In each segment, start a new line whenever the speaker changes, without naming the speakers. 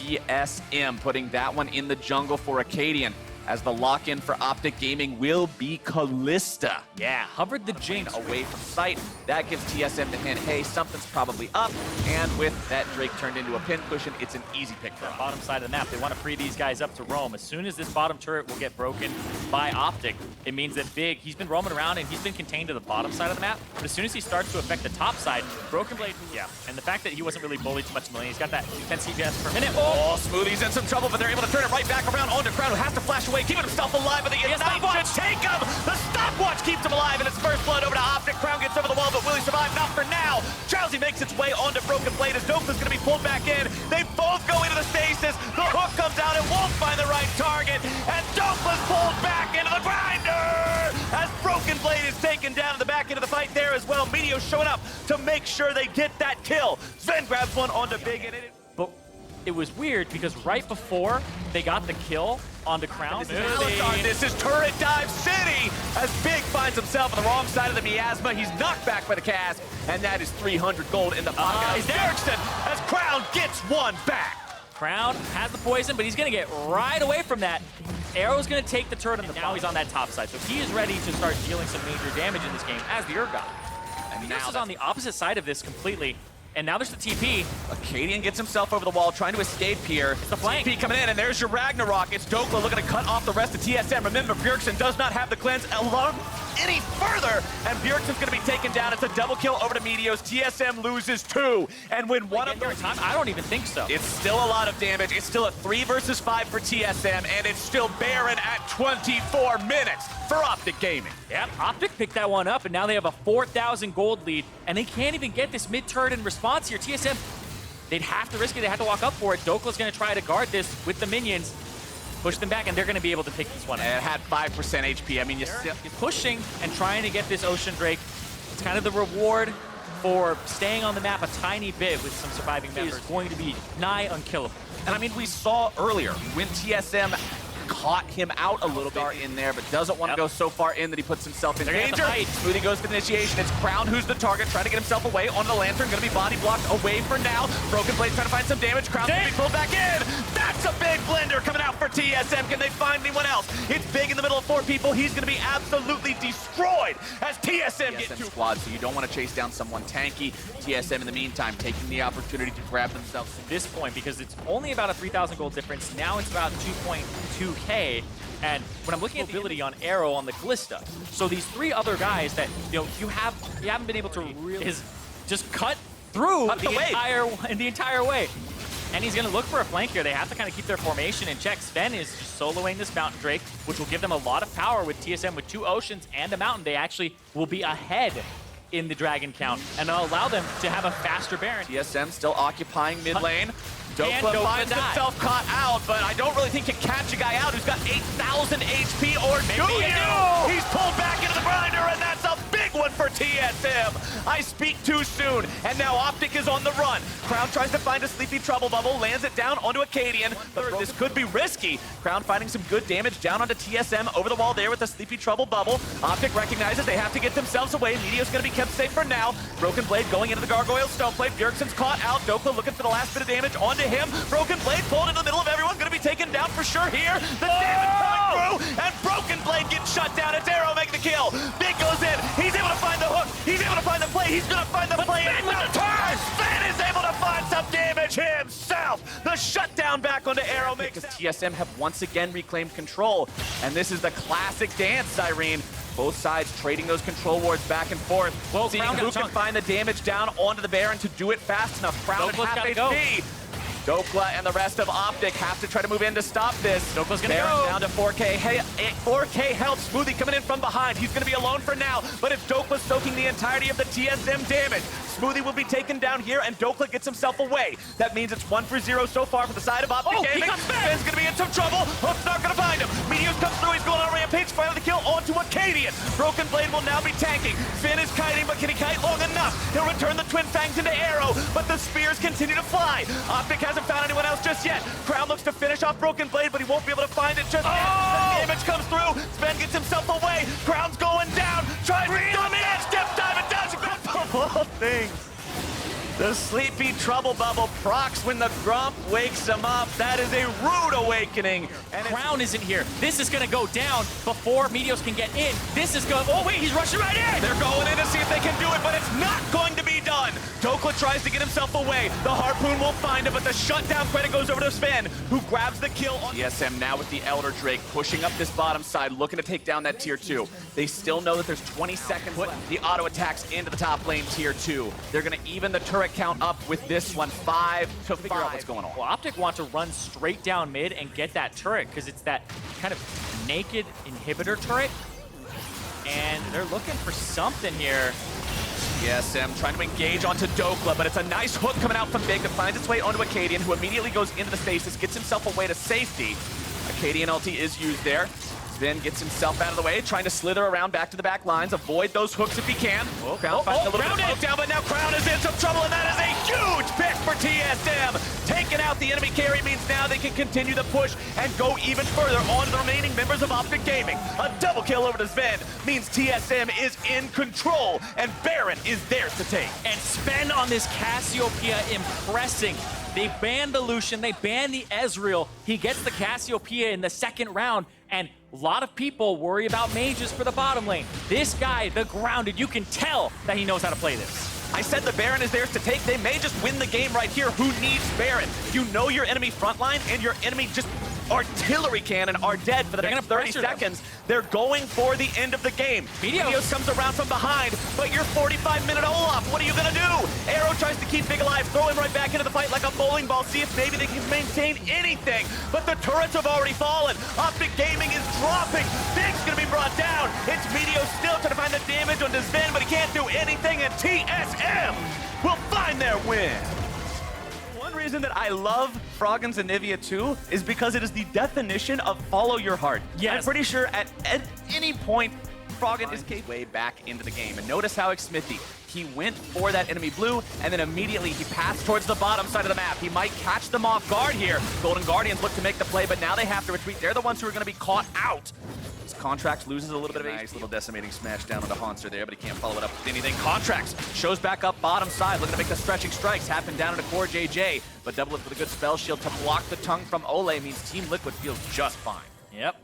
TSM, putting that one in the jungle for Acadian, as the lock-in for Optic Gaming will be Kalista.
Yeah, hovered the Jinx
away from sight. That gives TSM the hint, hey, something's probably up. And with that Drake turned into a pin cushion, it's an easy pick for them.
Bottom side of the map, they want to free these guys up to roam. As soon as this bottom turret will get broken by Optic, it means that Big, he's been roaming around and he's been contained to the bottom side of the map. But as soon as he starts to affect the top side, Broken Blade, yeah. And the fact that he wasn't really bullied too much in the lane, he's got that 10 CPS per minute.
Oh, Smoothie's in some trouble, but they're able to turn it right back around onto Crown, who has to flash away, keeping himself alive, but the Ignite should take him! The stopwatch keeps him alive, and it's first blood over to Optic. Crown gets over the wall, but will he survive? Not for now. Drowsy makes its way onto Broken Blade as Dokla's going to be pulled back in. They both go into the stasis. The hook comes out and won't find the right target, and Dokla's pulled back into the grinder! As Broken Blade is taken down in the back end of the fight there as well. Meteo's showing up to make sure they get that kill. Sven grabs one onto Big, and
But it was weird because right before they got the kill onto Crown,
this is Turret Dive City as Big finds himself on the wrong side of the miasma. He's knocked back by the cast, and that is 300 gold in the pocket of Erickson as Crown gets one back.
Crown has the poison, but he's going to get right away from that. Arrow's going to take the turret, and now he's on that top side. So he is ready to start dealing some major damage in this game as the Urgot. And now is on the opposite side of this completely. And now there's the TP.
Acadian gets himself over the wall, trying to escape here.
It's the flank.
TP coming in, and there's your Ragnarok. It's Dokla looking to cut off the rest of TSM. Remember, Bjergsen does not have the cleanse alone any further, and Bjergsen's going to be taken down. It's a double kill over to Meteos. TSM loses 2, and when one of those
time, I don't even think so.
It's still a lot of damage. It's still a 3 versus 5 for TSM, and it's still barren at 24 minutes for Optic Gaming.
Yep, Optic picked that one up, and now they have a 4,000 gold lead, and they can't even get this mid-turret in response here. TSM, they'd have to risk it. They have to walk up for it. Dokla's going to try to guard this with the minions, push them back, and they're going to be able to pick this one up.
And it had 5% HP. I mean, you're
pushing and trying to get this Ocean Drake. It's kind of the reward for staying on the map a tiny bit with some surviving members. It's going to be nigh unkillable.
And I mean, we saw earlier when TSM caught him out a little bit in there, but doesn't want to go so far in that he puts himself in danger. Smoothie goes for the initiation. It's Crown who's the target, trying to get himself away onto the Lantern. Going to be body blocked away for now. Broken Blade trying to find some damage. Crown's going to be pulled back in. That's a big blender coming out for TSM. Can they find anyone else? It's Big in the middle of 4 people. He's going to be absolutely destroyed as TSM gets 2 squad, so you don't want to chase down someone tanky. TSM in the meantime taking the opportunity to grab themselves
at this point, because it's only about a 3,000 gold difference. Now it's about 2.2k. And when I'm looking at the ability on Arrow on the Kalista, so these 3 other guys that you haven't been able to really just cut through the entire way. And he's going to look for a flank here. They have to kind of keep their formation in check. Sven is just soloing this Mountain Drake, which will give them a lot of power with TSM. With 2 Oceans and a Mountain, they actually will be ahead in the Dragon count, and it'll allow them to have a faster Baron.
TSM still occupying mid lane. Dokla finds himself caught out, but I don't really think you can catch a guy out who's got 8,000 HP, or do you? He's pulled back into the grinder, and that's a big one for TSM. I speak too soon, and now Optic is on the run. Crown tries to find a Sleepy Trouble Bubble, lands it down onto Acadian, but this could be risky. Crown finding some good damage down onto TSM over the wall there with the Sleepy Trouble Bubble. Optic recognizes they have to get themselves away. Meteo's going to be kept safe for now. Broken Blade going into the Gargoyle Stoneblade. Bjergsen's caught out. Dokla looking for the last bit of damage onto him. Broken Blade pulled into the middle of everyone. Going to be taken down for sure here. The damage coming through, and Broken Blade gets shut down. It's Arrow making the kill. Big goes in. He's able to find the hook. He's able to find the play. He's going to find the play. Sven with the turn. Sven is able to find some damage himself. The shutdown back onto Arrow makes TSM have once again reclaimed control. And this is the classic dance, Irene. Both sides trading those control wards back and forth.
Well,
seeing who can find the damage down onto the Baron to do it fast enough. Crown at half HP. Dokla and the rest of Optic have to try to move in to stop this.
Dokla's gonna
Baron
go
down to 4K. Hey, 4K health. Smoothie coming in from behind. He's gonna be alone for now, but it's Dokla soaking the entirety of the TSM damage. Smoothie will be taken down here, and Dokla gets himself away. That means it's 1 for 0 so far for the side of Optic Gaming. Sven's gonna be in some trouble. Hook's not gonna find him. Meteos comes through. He's going on a rampage. Finally the kill onto Acadian. Broken Blade will now be tanking. Sven is kiting, but can he kite long enough? He'll return the Twin Fangs into Arrow, but the spears continue to fly. Optic hasn't found anyone else just yet. Crown looks to finish off Broken Blade, but he won't be able to find it just yet. The damage comes through. Sven gets himself away. Crown's going down. Tries to dominate. Step dive and does a couple of things. The sleepy trouble bubble procs when the Grump wakes him up. That is a rude awakening. And
Crown isn't here. This is gonna go down before Meteos can get in. This is going, oh wait, he's rushing right in!
they're going in to see if they can do it, but it's not going to be done. Dokla tries to get himself away. The Harpoon will find him, but the shutdown credit goes over to Sven, who grabs the kill on ESM now with the Elder Drake, pushing up this bottom side, looking to take down that tier 2. They still know that there's 20 seconds left. The auto attacks into the top lane tier 2. They're gonna even the turret count up with this one, 5 to figure out what's going on.
Well, Optic want to run straight down mid and get that turret because it's that kind of naked inhibitor turret. And they're looking for something here.
ESM trying to engage onto Dokla, but it's a nice hook coming out from Big that finds its way onto Acadian, who immediately goes into the stasis, gets himself away to safety. Acadian ulti is used there. Sven gets himself out of the way, trying to slither around back to the back lines, avoid those hooks if he can. Crown finds a little bit of smoke down, but now Crown is in some trouble, and that is a huge pick for TSM. Taking out the enemy carry means now they can continue the push and go even further on the remaining members of Optic Gaming. A double kill over to Sven means TSM is in control, and Baron is theirs to take.
And Sven on this Cassiopeia impressing. They banned the Lucian, they banned the Ezreal. He gets the Cassiopeia in the second round, and a lot of people worry about mages for the bottom lane. This guy, the Grounded, you can tell that he knows how to play this.
I said the Baron is theirs to take. They may just win the game right here. Who needs Baron? You know your enemy frontline and your enemy just artillery cannon are dead for the next 30 seconds. They're going for the end of the game. Meteos comes around from behind, but you're 45-minute Olaf. What are you gonna do? Arrow tries to keep Big alive, throw him right back into the fight like a bowling ball, see if maybe they can maintain anything. But the turrets have already fallen. Optic Gaming is dropping. Big's gonna be brought down. It's Meteos still trying to find the damage on Sven, but he can't do anything, and TSM will find their win. One reason that I love Froggen's Anivia 2 is because it is the definition of follow your heart.
Yes.
I'm pretty sure at any point, Froggen is way back into the game. And notice how Xmithy, he went for that enemy blue, and then immediately he passed towards the bottom side of the map. He might catch them off guard here. Golden Guardians look to make the play, but now they have to retreat. They're the ones who are going to be caught out. His Contracts loses a little bit of nice little decimating smash down onto Haunter there, but he can't follow it up with anything. Contracts shows back up bottom side, looking to make the stretching strikes happen down into Core JJ, but double it with a good spell shield to block the tongue from Ole means Team Liquid feels just fine.
Yep.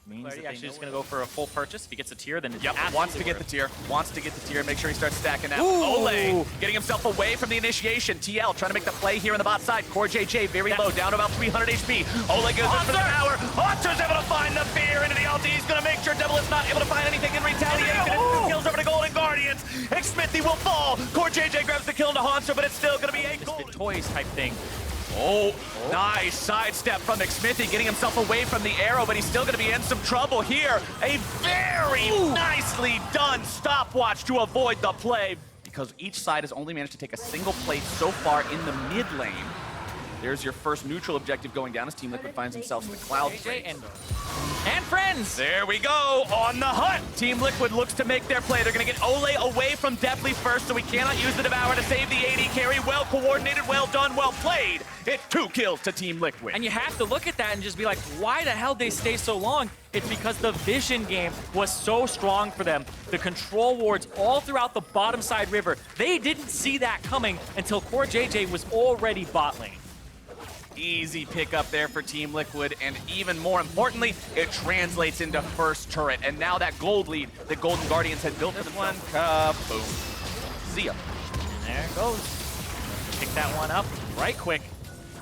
Means that actually just going to go for a full purchase. If he gets a tier, then it's
wants to get the tier. Wants to get the tier. Make sure he starts stacking that.
Ooh.
Ole getting himself away from the initiation. TL trying to make the play here on the bot side. Core JJ very low, down to about 300 HP. Ole goes in for the power. Haunter's able to find the fear into the ulti. He's going to make sure Devil is not able to find anything in retaliation. And 2 kills over to Golden Guardians. Xmithy will fall. Core JJ grabs the kill into Haunter, but it's still going to be a goal.
Toys type thing.
Oh, nice sidestep from Xmithy, getting himself away from the arrow, but he's still going to be in some trouble here. A very nicely done stopwatch to avoid the play, because each side has only managed to take a single plate so far in the mid lane. There's your first neutral objective going down as Team Liquid finds themselves in the cloud.
And friends!
There we go, on the hunt! Team Liquid looks to make their play. They're gonna get Ole away from Deathly first, so we cannot use the Devour to save the AD carry. Well coordinated, well done, well played. It's 2 kills to Team Liquid.
And you have to look at that and just be like, why the hell did they stay so long? It's because the vision game was so strong for them. The control wards all throughout the bottom side river. They didn't see that coming until Core JJ was already bot lane.
Easy pickup there for Team Liquid, and even more importantly, it translates into first turret. And now that gold lead that Golden Guardians had built for this one, kaboom. See ya.
And there it goes. Pick that one up right quick.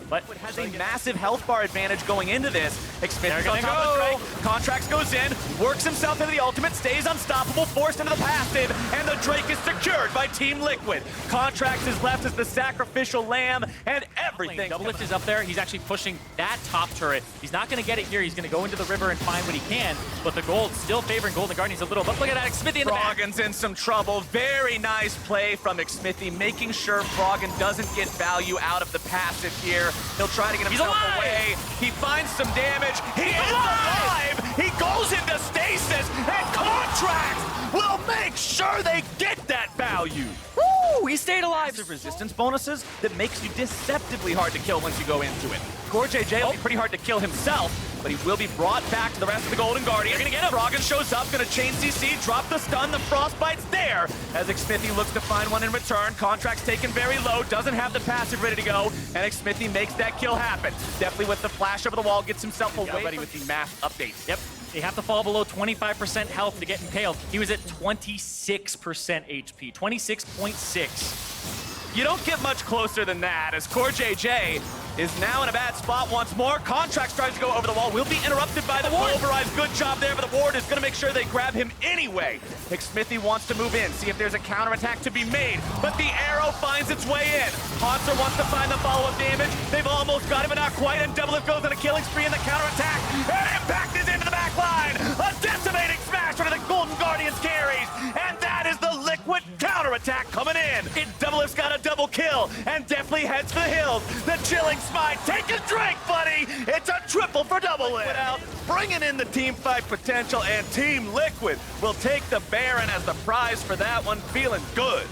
But
it has a massive health bar advantage going into this. Xmithy's on top of the Drake. Contracts goes in, works himself into the ultimate, stays unstoppable, forced into the passive, and the Drake is secured by Team Liquid. Contracts is left as the sacrificial lamb, and everything.
Double Lift is up there. He's actually pushing that top turret. He's not going to get it here. He's going to go into the river and find what he can, but the gold still favoring Golden Guardians a little. But look at that, Xmithy in the back.
Froggen's in some trouble. Very nice play from Xmithy, making sure Froggen doesn't get value out of the passive here. He'll try to get himself away. He finds some damage. He is alive! He goes into stasis, and Contracts will make sure they get that value.
Woo! He stayed alive.
Massive resistance bonuses that makes you deceptively hard to kill once you go into it. Core JJ will be pretty hard to kill himself. but he will be brought back to the rest of the Golden Guardians.
They're gonna get him.
Froggen shows up, gonna chain CC, drop the stun, the Frostbite's there, as Xmithy looks to find one in return. Contract's taken very low, doesn't have the passive ready to go, and Xmithy makes that kill happen. Definitely with the flash over the wall, gets himself away ready with the math updates.
Yep. They have to fall below 25% health to get impaled. He was at 26% HP, 26.6.
You don't get much closer than that, as CoreJJ is now in a bad spot once more. Contracts tries to go over the wall, will be interrupted by the Pulverize. Good job there, but the ward is going to make sure they grab him anyway. Xmithy wants to move in, see if there's a counterattack to be made, but the arrow finds its way in. Hanser wants to find the follow-up damage. They've almost got him, but not quite, and Doublelift goes on a killing spree in the counterattack, and Impact is into the back line. A decimating smash into the Golden Guardians carries, and that is the Liquid counterattack coming in. Doublelift's got a double kill, and definitely heads for the hills. The chilling smite, take a drink, buddy! It's a triple for Doublelift. Out, bringing in the team fight potential, and Team Liquid will take the Baron as the prize for that one, feeling good.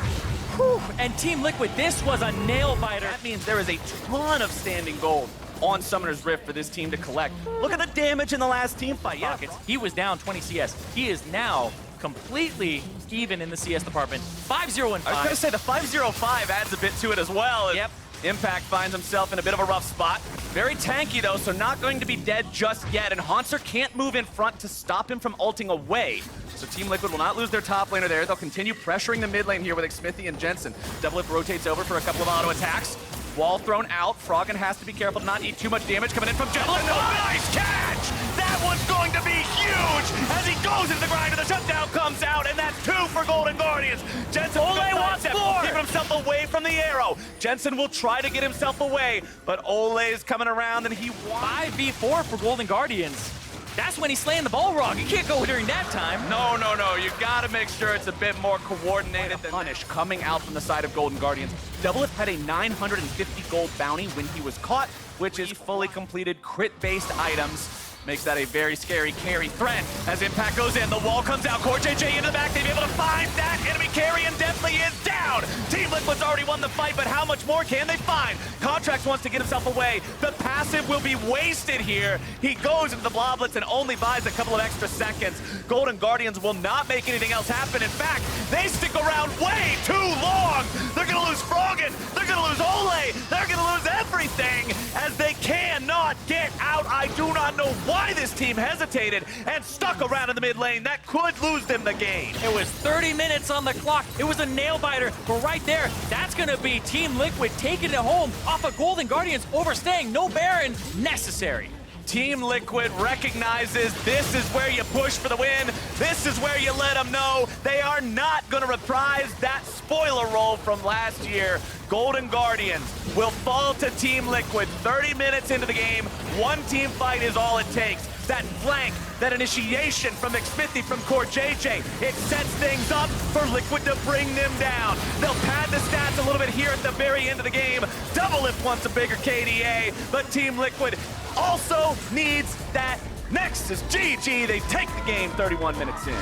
Whew. And Team Liquid, this was a nail-biter.
That means there is a ton of standing gold on Summoner's Rift for this team to collect. Look at the damage in the last team fight. Yeah,
he was down 20 CS. He is now completely even in the CS department. 5-0 and 5.
I was gonna say the 5-0-5 adds a bit to it as well.
Yep.
Impact finds himself in a bit of a rough spot. Very tanky though, so not going to be dead just yet. And Hanser can't move in front to stop him from ulting away. So Team Liquid will not lose their top laner there. They'll continue pressuring the mid lane here with Xmithy and Jensen. Doublelift rotates over for a couple of auto attacks. Wall thrown out. Froggen has to be careful to not eat too much damage coming in from Jensen. Oh, nice catch! That one's going to be huge as he goes into the grind and the shutdown comes out, and that's 2 for Golden Guardians. Jensen wants more! Keeping himself away from the arrow. Jensen will try to get himself away, but Ole's coming around and he wants
5v4 for Golden Guardians. That's when he's slaying the Balrog. You can't go during that time.
No. You gotta make sure it's a bit more coordinated than punish coming out from the side of Golden Guardians. Doublelift had a 950 gold bounty when he was caught, which is fully completed crit-based items. Makes that a very scary carry threat. As Impact goes in, the wall comes out. CoreJJ into the back. They'll be able to find that enemy carry, and definitely is down. Team Liquid's already won the fight, but how much more can they find? Contracts wants to get himself away. The passive will be wasted here. He goes into the Bloblets and only buys a couple of extra seconds. Golden Guardians will not make anything else happen. In fact, they stick around way too long. They're going to lose Froggen. They're going to lose Ole. They're going to lose everything as they cannot get out. I do not know why this team hesitated and stuck around in the mid lane. That could lose them the game.
It was 30 minutes on the clock. It was a nail-biter, but right there, that's going to be Team Liquid taking it home off of Golden Guardians, overstaying. No Baron necessary.
Team Liquid recognizes this is where you push for the win. This is where you let them know they are not going to reprise that spoiler role from last year. Golden Guardians will fall to Team Liquid 30 minutes into the game. One team fight is all it takes. That flank, that initiation from Xmithy, from CoreJJ, it sets things up for Liquid to bring them down. They'll pad the stats a little bit here at the very end of the game. Doublelift wants a bigger KDA, but Team Liquid also needs that Nexus. GG, they take the game 31 minutes in.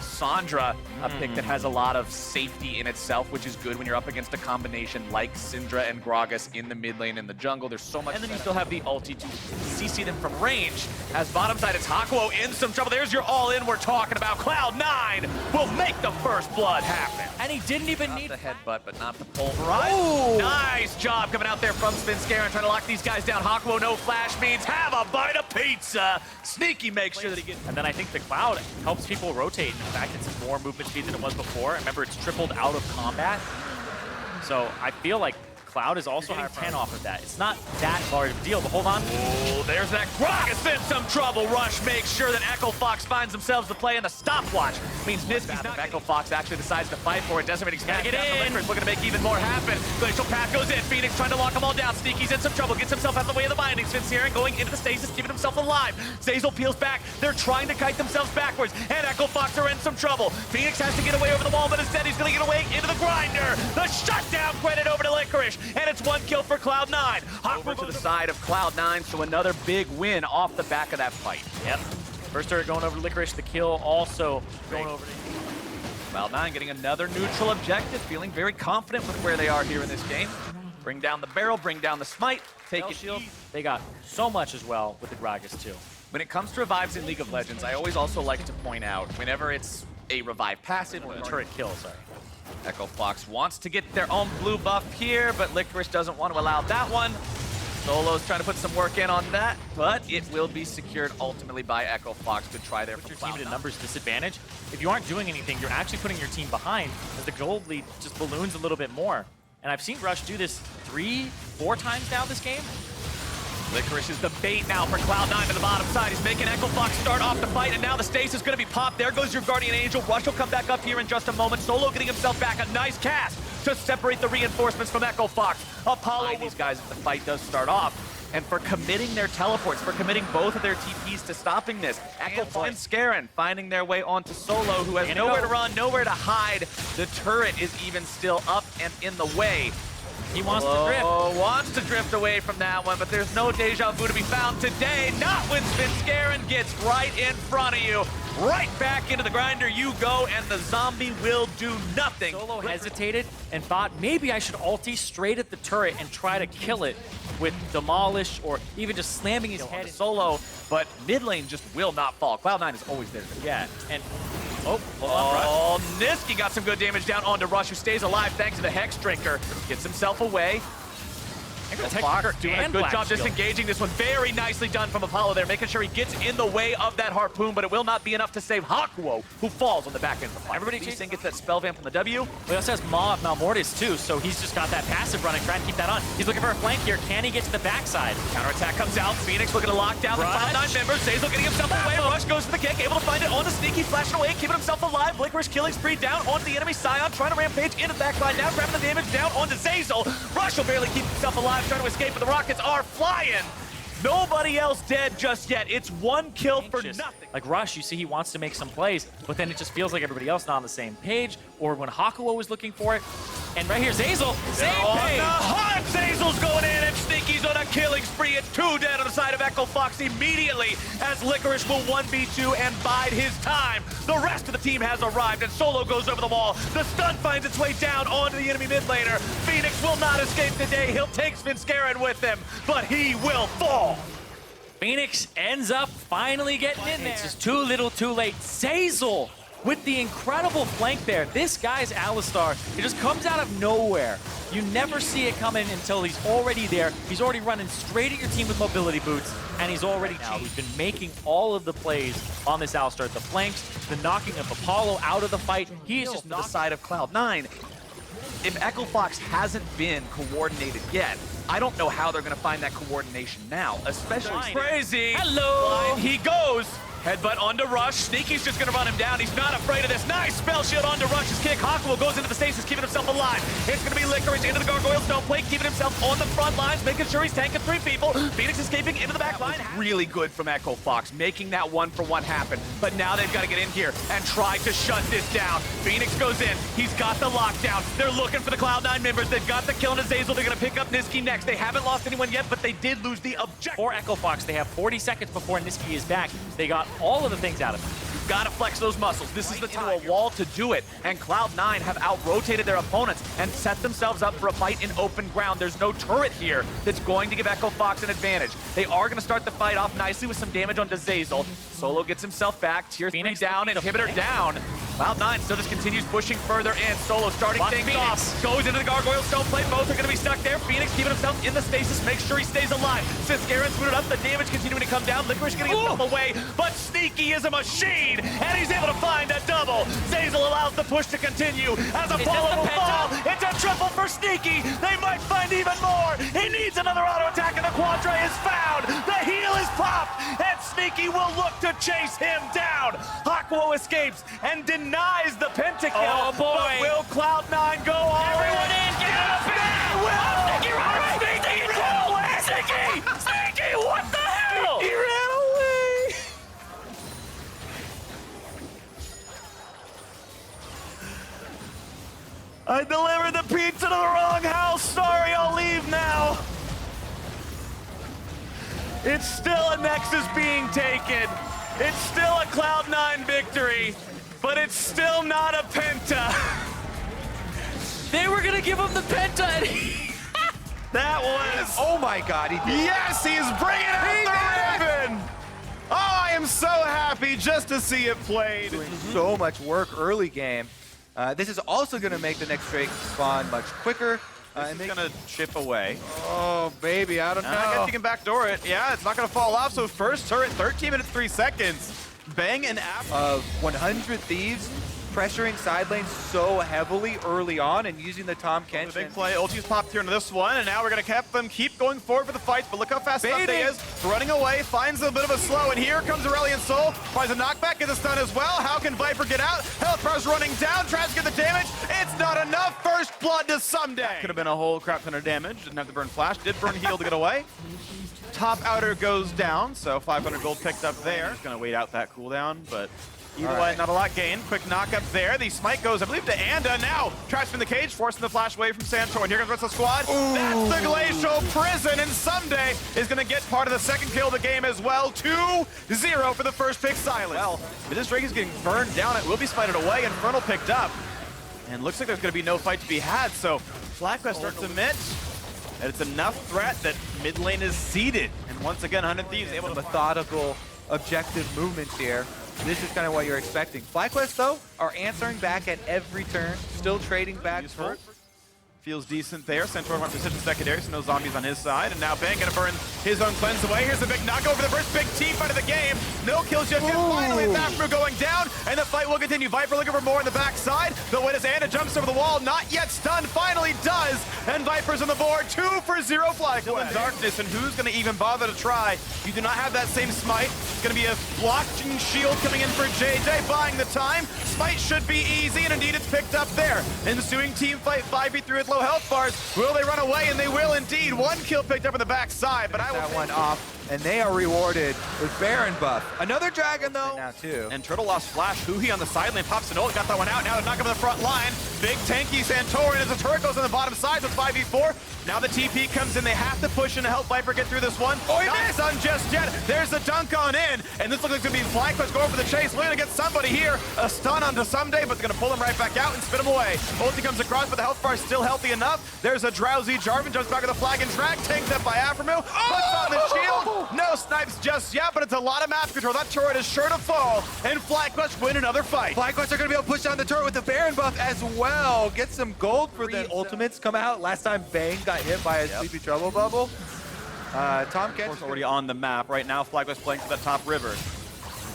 Sandra, a pick that has a lot of safety in itself, which is good when you're up against a combination like Syndra and Gragas in the mid lane in the jungle. There's so much. And then you still have the ulti to CC them from range. As bottom side, it's Hakuo in some trouble. There's your all-in we're talking about. Cloud9 will make the first blood happen.
And he didn't even need
the headbutt, but not the pulverize.
Oh.
Nice job coming out there from Svenskeren, trying to lock these guys down. Hakuo, no flash means have a bite of pizza. Sneaky makes sure that he gets.
And then I think the Cloud helps people rotate. In fact, it's more movement speed than it was before. Remember, it's tripled out of combat. So I feel like Cloud is also getting 10 off of that. It's not that large of a deal, but hold on.
Oh, there's that Gragas in some trouble. Rush makes sure that Echo Fox finds themselves to play in the stopwatch. Means Niski's not. Echo Fox actually decides to fight for it. Decimating Smash
get
down
in.
the Liquors, looking to make even more happen. Glacial Path goes in. Phoenix trying to lock them all down. Sneaky's in some trouble. Gets himself out of the way of the bindings. Svenskeren going into the stasis, keeping himself alive. Zazel peels back. They're trying to kite themselves backwards. And Echo Fox are in some trouble. Phoenix has to get away over the wall, but instead he's going to get away into the grinder. The shutdown credit over to Licorice. And it's one kill for Cloud9. Over to the side of Cloud9, so another big win off the back of that fight.
Yep. First turret going over to Licorice. The kill also going over to
Cloud9 getting another neutral objective, feeling very confident with where they are here in this game. Bring down the barrel, bring down the smite, take it
Shield,
easy.
they got so much as well with the Gragas too.
When it comes to revives in League of Legends, I always also like to point out whenever it's a revive passive or
Turret kill, sorry.
Echo Fox wants to get their own blue buff here, but Licorice doesn't want to allow that one. Solo's trying to put some work in on that, but it will be secured ultimately by Echo Fox. Good try there
Put
for
your team at a
Cloud9.
numbers disadvantage. If you aren't doing anything, you're actually putting your team behind as the gold lead just balloons a little bit more. And I've seen Rush do this 3-4 times now this game.
Licorice is the bait now for Cloud9 to the bottom side. He's making Echo Fox start off the fight, and now the stasis is going to be popped. There goes your Guardian Angel. Rush will come back up here in just a moment. Solo getting himself back. A nice cast to separate the reinforcements from Echo Fox. Apollo, these guys, if the fight does start off. And for committing their teleports, for committing both of their TPs to stopping this. Echo Fox and Scarin finding their way onto Solo, who has nowhere to run, nowhere to hide. The turret is even still up and in the way.
He wants to drift.
Wants to drift away from that one, but there's no deja vu to be found today. Not when Scarin gets right in front of you. Right back into the grinder you go, and the zombie will do nothing.
Solo hesitated and thought maybe I should ulti straight at the turret and try to kill it with Demolish or even just slamming his head
Solo, but mid lane just will not fall. Cloud9 is always there.
Yeah, and hold on,
Niski got some good damage down onto Rush, who stays alive thanks to the Hex Drinker. Gets himself away. Fox doing a good job disengaging this one. Very nicely done from Apollo there, making sure he gets in the way of that harpoon, but it will not be enough to save Hakuo, who falls on the back end of the fight.
Everybody
gets that spell vamp from the W.
Well, he also has Maw of Malmortis too, so he's just got that passive running, trying to keep that on. He's looking for a flank here. Can he get to the backside?
Counterattack comes out. Phoenix looking to lock down the Cloud9 members. Zazel getting himself away. Rush goes for the kick, able to find it on the Sneaky, flashing away, keeping himself alive. Licorice killing spree down onto the enemy Scion, trying to rampage into the backside. Now grabbing the damage down onto Zazel. Rush will barely keep himself alive, trying to escape, but the Rockets are flying. Nobody else dead just yet. It's one kill for nothing.
Like Rush, you see he wants to make some plays, but then it just feels like everybody else not on the same page, or when Hakuo was looking for it. And right here, Zazel, same page.
Zazel's going in, and Sneaky's on a killing spree. It's 2 dead on the side of Echo Fox immediately, as Licorice will 1v2 and bide his time. The rest of the team has arrived, and Solo goes over the wall. The stun finds its way down onto the enemy mid laner. Phoenix will not escape today. He'll take Scarin with him, but he will fall.
Phoenix ends up finally getting in there. It's just too little, too late. Zazel with the incredible flank there. This guy's Alistar, it just comes out of nowhere. You never see it coming until he's already there. He's already running straight at your team with mobility boots, and he's already now. We've been making all of the plays on this Alistar. The flanks, the knocking of Apollo out of the fight. He is just
on the side of Cloud9. If Echo Fox hasn't been coordinated yet, I don't know how they're going to find that coordination now, especially crazy.
Hello.
Blind he goes. Headbutt onto Rush. Sneaky's just going to run him down. He's not afraid of this. Nice spell shield onto Rush's kick. Hakuo goes into the stasis, keeping himself alive. It's going to be Licorice into the Gargoyle Stone Plate, keeping himself on the front lines, making sure he's tanking 3 people. Phoenix escaping into the back line. Really good from Echo Fox, making that 1-for-1 happen. But now they've got to get in here and try to shut this down. Phoenix goes in. He's got the lockdown. They're looking for the Cloud9 members. They've got the kill on Zazel. They're going to pick up Niski next. They haven't lost anyone yet, but they did lose the objective.
For Echo Fox, they have 40 seconds before Niski is back. They got all of the things out of it.
You've got to flex those muscles. This is the time. A wall to do it. And Cloud9 have out-rotated their opponents and set themselves up for a fight in open ground. There's no turret here that's going to give Echo Fox an advantage. They are going to start the fight off nicely with some damage onto Zazel. Solo gets himself back. Tier 3 down, inhibitor down. Cloud9 still just continues pushing further in. Solo starting things off. Goes into the Gargoyle Stone Plate. Both are going to be stuck there. Phoenix keeping himself in the stasis. Make sure he stays alive. Since Scarin's booted up, the damage continuing to come down. Licorice getting himself away. But Sneaky is a machine. And he's able to find a double. Zazel allows the push to continue. As Apollo will fall. It's a triple for Sneaky. They might find even more. He needs another auto attack, and the Quadra is found. The heal is popped. And Sneaky will look to chase him down. Hakuo escapes and denies the pentakill.
Oh boy.
But will Cloud9 go all
Everyone in, get up
will.
Sneaky, run away! Sneaky, run away! Sneaky! Sneaky, what the hell?
He ran away. I delivered the pizza to the wrong house. Sorry, I'll leave now. It's still a Nexus being taken. It's still a Cloud9 victory, but it's still not a Penta.
They were gonna give him the Penta and
That was...
Oh my God, he did.
Yes, he's bringing out the ribbon! Oh, I am so happy just to see it played.
Doing so much work early game. This is also going to make the next Drake spawn much quicker.
And they're going to chip away.
Oh, baby, I don't know.
I guess you can backdoor it. Yeah, it's not going to fall off. So first turret, 13 minutes, 3 seconds. Bang and app.
Of 100 Thieves pressuring side lane so heavily early on and using the Tom Kench.
Big play. Ulti's popped here into this one, and now we're going to keep going forward for the fights, but look how fast Sunday is. Running away, finds a bit of a slow, and here comes Aurelion Sol. Finds a knockback, gets a stun as well. How can Viper get out? Health bar's running down, tries to get the damage. It's not enough. First blood to Someday. Could have been a whole crap ton of damage. Didn't have to burn flash. Did burn heal to get away. Top outer goes down, so 500 gold picked up there. Just going to wait out that cooldown, but either way, not a lot gained. Quick knock up there. The smite goes, I believe, to Anda. Now, traps from the cage, forcing the flash away from Santor. Here comes the rest of the squad. Ooh. That's the Glacial Prison, and Someday is going to get part of the second kill of the game as well. 2-0 for the first pick, Silence. Well, but this Drake is getting burned down. It will be smited away. Infernal picked up. And looks like there's going to be no fight to be had, so FlyQuest starts to admit that it's enough threat that mid lane is seeded. And once again, 100 Thieves able to
methodical, objective movements here. This is kind of what you're expecting. FlyQuest, though, are answering back at every turn, still trading back.
Feels decent there. Centaur went precision secondary, so no zombies on his side. And now Bang gonna burn his own cleanse away. Here's the big knock over the first big team fight of the game. No kills just yet. Finally, Thafru going down, and the fight will continue. Viper looking for more on the backside. The win as Anna jumps over the wall, not yet stunned. Finally does, and Viper's on the board. 2 for 0 fly. Still in darkness, and who's gonna even bother to try? You do not have that same smite. It's gonna be a blocking shield coming in for JJ, buying the time. Smite should be easy, and indeed it's picked up there. Ensuing team fight, 5v3 with low health bars. Will they run away? And they will indeed. 1 kill picked up on the backside, but I will
that one off. And they are rewarded with Baron buff. Another dragon, though. Now, too.
And Turtle lost flash. Huhi on the side lane pops an ult. Got that one out. Now to knock him on the front line. Big tanky Santorin as the turret goes on the bottom side with 5v4. Now the TP comes in. They have to push in to help Viper get through this one. Oh, he missed on just yet. There's the dunk on in. And this looks like it's going to be FlyQuest going for the chase. Looking to get somebody here. A stun onto Someday, but they're going to pull him right back out and spit him away. Ulti comes across, but the health bar is still healthy enough. There's a drowsy Jarvan. Jumps back with the flag and drag. Tanked up by Aphromu. Puts on the shield. No snipes just yet, but it's a lot of map control. That turret is sure to fall, and FlyQuest win another fight.
FlyQuest are going to be able to push down the turret with the Baron buff as well. Get some gold for the ultimates come out. Last time Bang got hit by a Sleepy Trouble bubble. Tom Kench
already on the map right now. FlyQuest playing to the top river.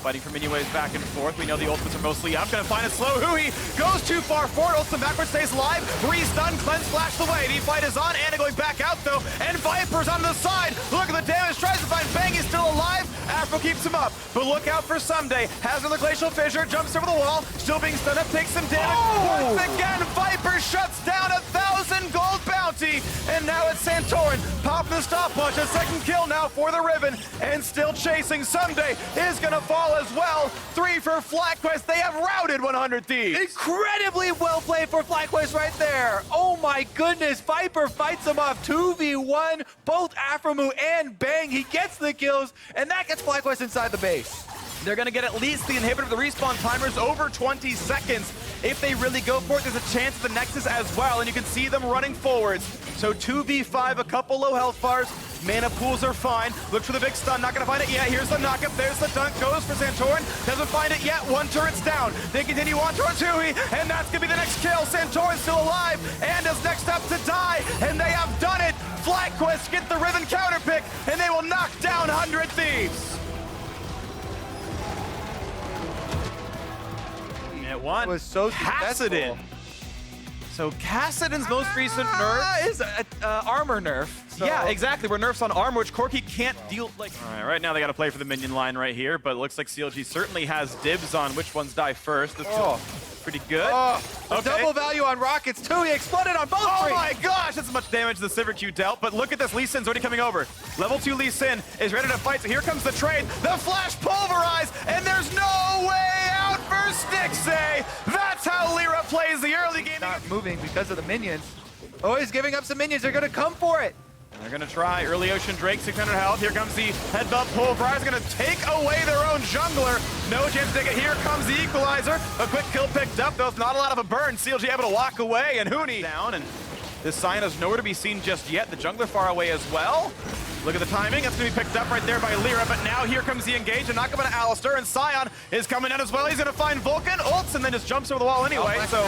Fighting for mini waves back and forth. We know the ultimates are mostly up. Gonna find a slow Huhi. Goes too far forward. Ultimate backwards stays alive. Re-stun, cleanse, flash the way. The fight is on. Anna going back out though. And Viper's on the side. Look at the damage. Tries to find Bang. He's still alive. Afro keeps him up. But look out for Someday. Has another glacial fissure. Jumps over the wall. Still being stunned up. Takes some damage. Once again, Viper shuts down 1,000 gold bounty. And now it's Santorin. Popping the stopwatch. A second kill now for the Ribbon. And still chasing. Someday is gonna fall as well. 3 for FlyQuest. They have routed 100 Thieves.
Incredibly well played for FlyQuest right there. Oh my goodness. Viper fights him off 2v1. Both Aphromu and Bang. He gets the kills, and that gets FlyQuest inside the base.
They're going to get at least the inhibitor. The respawn timer's over 20 seconds. If they really go for it, there's a chance of the Nexus as well, and you can see them running forwards. So 2v5, a couple low health bars. Mana pools are fine. Look for the big stun. Not going to find it yet. Here's the knockup. There's the dunk. Goes for Santorin. Doesn't find it yet. 1 turret's down. They continue on towards Huhi, and that's going to be the next kill. Santorin's still alive, and is next up to die, and they have done it. FlyQuest get the Riven counter pick, and they will knock down 100 Thieves. It won.
It was so
Kassadin. So Kassadin's most recent nerf
is armor nerf. So.
Yeah, exactly. We're nerfs on armor, which Corki can't deal. Like, all right now they got to play for the minion line right here, but it looks like CLG certainly has dibs on which ones die first. This pretty good.
Okay. Double value on rockets too. He exploded on both.
Oh my gosh, that's much damage the Sivir Q dealt. But look at this, Lee Sin's already coming over. Level 2 Lee Sin is ready to fight. So here comes the trade. The flash pulverize, and there's no way out for Stixxay. That's how Lyra plays the early game.
Not moving because of the minions. Oh, he's giving up some minions. They're gonna come for it.
They're going to try. Early Ocean Drake, 600 health. Here comes the headbutt pulverize. Going to take away their own jungler. No chance to take it. Here comes the equalizer. A quick kill picked up, though it's not a lot of a burn. CLG able to walk away, and Huni down, and This Sion is nowhere to be seen just yet. The jungler far away as well. Look at the timing. That's going to be picked up right there by Lyra, but now here comes the engage. And knock up on Alistair, and Sion is coming down as well. He's going to find Vulcan, ults, and then just jumps over the wall anyway. So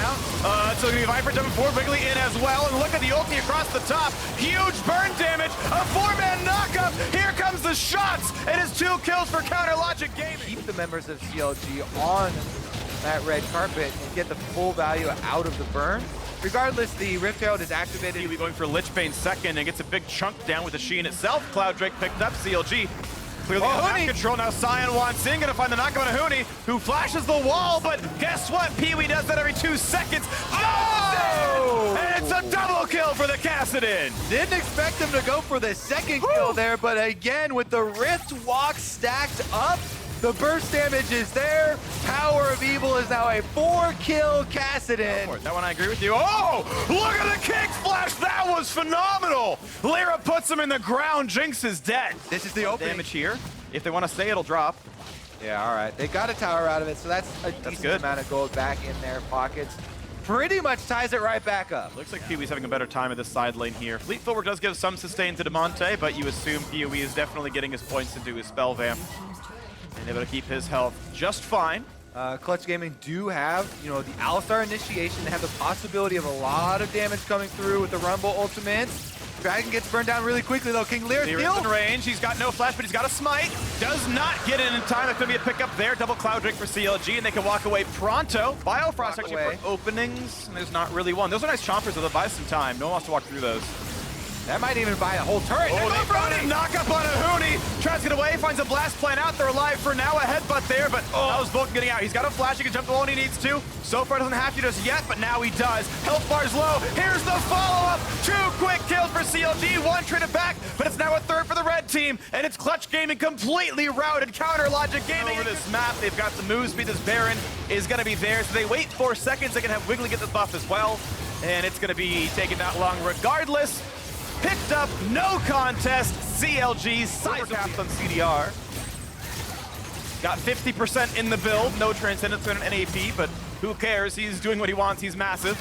it's going to be Viper jumping forward, Wiggly in as well. And look at the ulti across the top. Huge burn damage, a 4-man knockup. Here comes the shots. It is 2 kills for KazaLoLLCShighlights Gaming.
Keep the members of CLG on that red carpet and get the full value out of the burn. Regardless, the Rift Herald is activated.
He'll be going for Lichbane second and gets a big chunk down with the Sheen itself. Cloud Drake picked up, CLG clearly out of control. Now Sion wants in, gonna find the knockup on Huni, who flashes the wall, but guess what? Pee-wee does that every 2 seconds. Oh! And it's a double kill for the Kassadin.
Didn't expect him to go for the second kill there, but again, with the Rift Walk stacked up, the burst damage is there. Power of Evil is now a 4-kill Kassadin.
That one I agree with you. Oh, look at the kick flash. That was phenomenal. Lyra puts him in the ground. Jinx is dead.
This is the opening.
Damage here. If they want to stay, it'll drop.
Yeah, all right. They got a tower out of it, so that's a decent amount of gold back in their pockets. Pretty much ties it right back up.
Looks like Pee-wee's having a better time at this side lane here. Fleet Footwork does give some sustain to Demonte, but you assume Pee-wee is definitely getting his points into his spell vamp. And able to keep his health just fine.
Clutch Gaming do have, the Alistar initiation. They have the possibility of a lot of damage coming through with the Rumble ultimates. Dragon gets burned down really quickly though. King Lear still
in range. He's got no flash, but he's got a smite. Does not get in time. That's going to be a pickup there. Double Cloud Drake for CLG, and they can walk away pronto. Biofrost actually for openings, and there's not really one. Those are nice chompers, though. They'll buy some time. No one wants to walk through those.
That might even buy a whole turret.
Oh, they found it. Knock up on a Huni. Tries to get away, finds a blast plan out. They're alive for now. A headbutt there, but that was Vulcan getting out. He's got a flash. He can jump the wall when he needs to. So far doesn't have to just yet, but now he does. Health bar's low. Here's the follow-up. 2 quick kills for CLG. 1 traded back, but it's now a 3rd for the red team, and it's Clutch Gaming completely routed. KazaLoLLCShighlights Gaming over this map. They've got the move speed. This Baron is going to be there, so they wait 4 seconds. They can have Wiggly get the buff as well, and it's going to be taking that long regardless. Picked up, no contest, CLG, Cybercaps on CDR. Got 50% in the build, no Transcendence on an NAP, but who cares? He's doing what he wants, he's massive.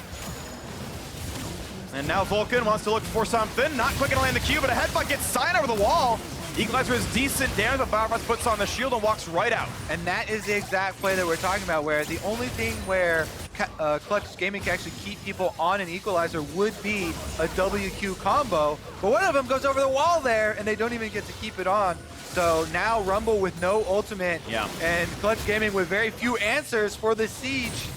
And now Vulcan wants to look for something, not quick enough to land the Q, but a headbutt gets Sion over the wall. Equalizer is decent damage, but Biofrost puts on the shield and walks right out.
And that is the exact play that we're talking about, where the only thing where Clutch Gaming can actually keep people on an Equalizer would be a WQ combo, but one of them goes over the wall there, and they don't even get to keep it on. So now Rumble with no ultimate, and Clutch Gaming with very few answers for the siege.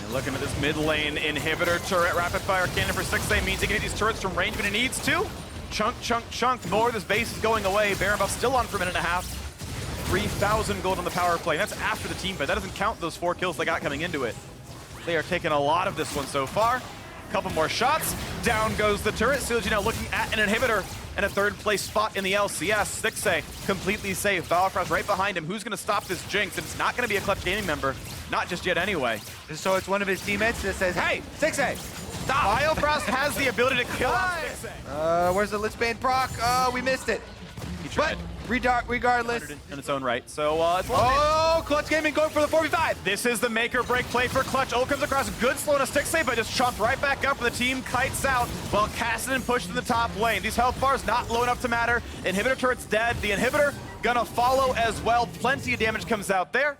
And looking at this mid lane inhibitor turret, rapid fire cannon for 6A means he can hit these turrets from range when he needs to. Chunk, chunk, chunk. More of this base is going away. Baron buff still on for a minute and a half. 3,000 gold on the power play. That's after the team fight. That doesn't count those 4 kills they got coming into it. They are taking a lot of this one so far. Couple more shots. Down goes the turret. CLG now looking at an inhibitor and a 3rd place spot in the LCS. 6A completely safe. Biofrost right behind him. Who's going to stop this Jinx? And it's not going to be a Clutch Gaming member. Not just yet anyway.
So it's one of his teammates that says, hey, 6A, stop.
Biofrost has the ability to kill 6A.
Where's the Lichbane proc? Oh, we missed it.
He tried.
But regardless.
In its own right. So it's
Clutch Gaming going for the 4v5.
This is the make or break play for Clutch. Ult comes across, good slow and a stick save, but just chomped right back up and the team kites out while Kassadin pushed in the top lane. These health bars not low enough to matter. Inhibitor turret's dead. The inhibitor gonna follow as well. Plenty of damage comes out there.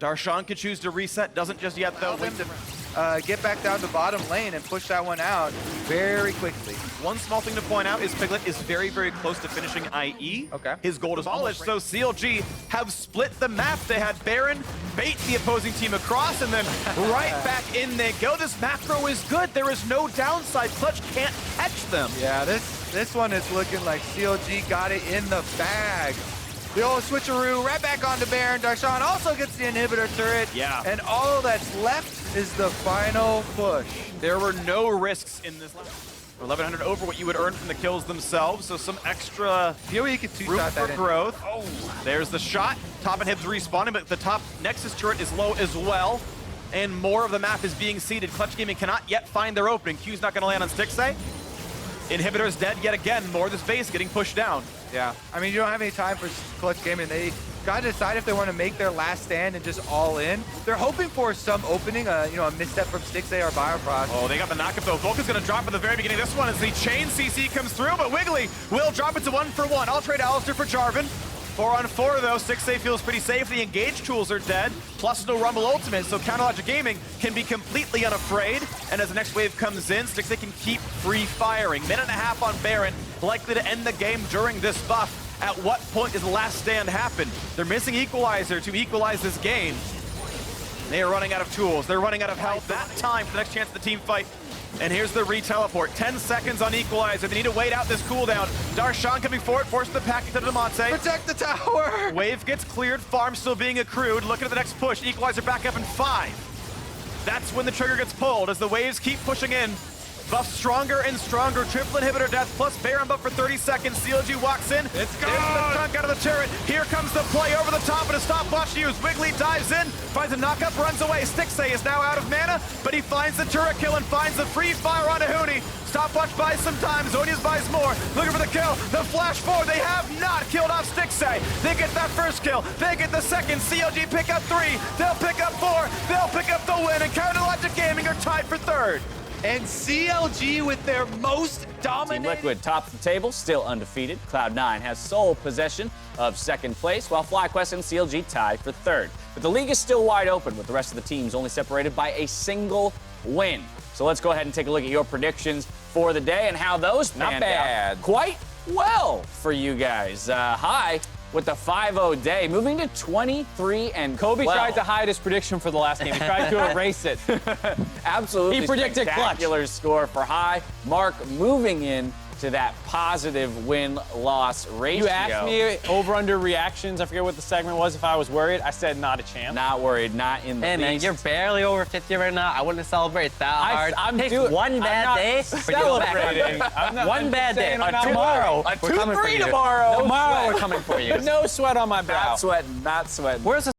Darshan can choose to reset, doesn't just yet though.
Get back down to bottom lane and push that one out very quickly.
One small thing to point out is Piglet is very, very close to finishing IE.
Okay.
His gold is all so CLG have split the map. They had Baron bait the opposing team across, and then right back in they go. This macro is good. There is no downside. Clutch can't catch them.
Yeah, this one is looking like CLG got it in the bag. The old switcheroo right back onto Baron. Darshan also gets the inhibitor turret.
Yeah.
And all that's left is the final push.
There were no risks in this lap. 1,100 over what you would earn from the kills themselves, so some extra
you could
room for growth. Oh, there's the shot. Top inhibs respawning, but the top Nexus turret is low as well. And more of the map is being seeded. Clutch Gaming cannot yet find their opening. Q's not going to land on Stixay. Inhibitor's dead yet again. More of this base getting pushed down.
Yeah, I mean, you don't have any time for Clutch Gaming. They Gotta decide if they want to make their last stand and just all in. They're hoping for some opening, a misstep from Stixxay or Bioproc.
Oh, they got the knockup though. Vulcan's gonna drop at the very beginning of this one as the chain CC comes through, but Wiggly will drop it to 1-for-1. I'll trade Alistair for Jarvan. 4-on-4 though, Stixxay feels pretty safe. The engage tools are dead, plus no Rumble ultimate, so KazaLoLL Gaming can be completely unafraid. And as the next wave comes in, Stixxay can keep free firing. Minute and a half on Baron, likely to end the game during this buff. At what point does the last stand happen? They're missing Equalizer to equalize this game. They are running out of tools. They're running out of health. That time for the next chance of the team fight. And here's the re-teleport. 10 seconds on Equalizer. They need to wait out this cooldown. Darshan coming forward, forcing the pack into Demonte.
Protect the tower!
Wave gets cleared, farm still being accrued. Looking at the next push. Equalizer back up in 5. That's when the trigger gets pulled as the waves keep pushing in. Buff stronger and stronger. Triple inhibitor death plus Baron buff for 30 seconds. CLG walks in.
It's gone!
There's the dunk out of the turret. Here comes the play over the top and a stopwatch used. Wiggly dives in, finds a knockup, runs away. Stixxay is now out of mana, but he finds the turret kill and finds the free fire on Ahuni. Stopwatch buys some time. Zonius buys more. Looking for the kill. The flash forward. They have not killed off Stixxay. They get that first kill. They get the second. CLG pick up 3. They'll pick up 4. They'll pick up the win. And KazaLoLL Gaming are tied for 3rd.
And CLG with their most
Team
dominant...
Liquid tops the table, still undefeated. Cloud9 has sole possession of 2nd place, while FlyQuest and CLG tie for 3rd. But the league is still wide open, with the rest of the teams only separated by a single win. So let's go ahead and take a look at your predictions for the day and how those panned out quite well for you guys. High with the 5-0 day, moving to 23 and
Kobe tried to hide his prediction for the last game. He tried to erase it.
Absolutely.
He predicted clutch.
Spectacular score for High. Mark moving in to that positive win-loss ratio.
You asked me over-under reactions. I forget what the segment was. If I was worried, I said not a chance.
Not worried, not in the
Hey, man,
least.
you're barely over 50 right now. I wouldn't celebrate that hard.
I'm
Take
doing-
one
I'm
bad
not
day for you to go back
celebrating.
under.
I'm not-
One
I'm
bad day.
saying I'm not
Tomorrow,
worried.
we're coming for
2-3
you.
tomorrow.
Tomorrow, we're coming for you.
No sweat on my brow.
Not sweating, not sweating.
Where's the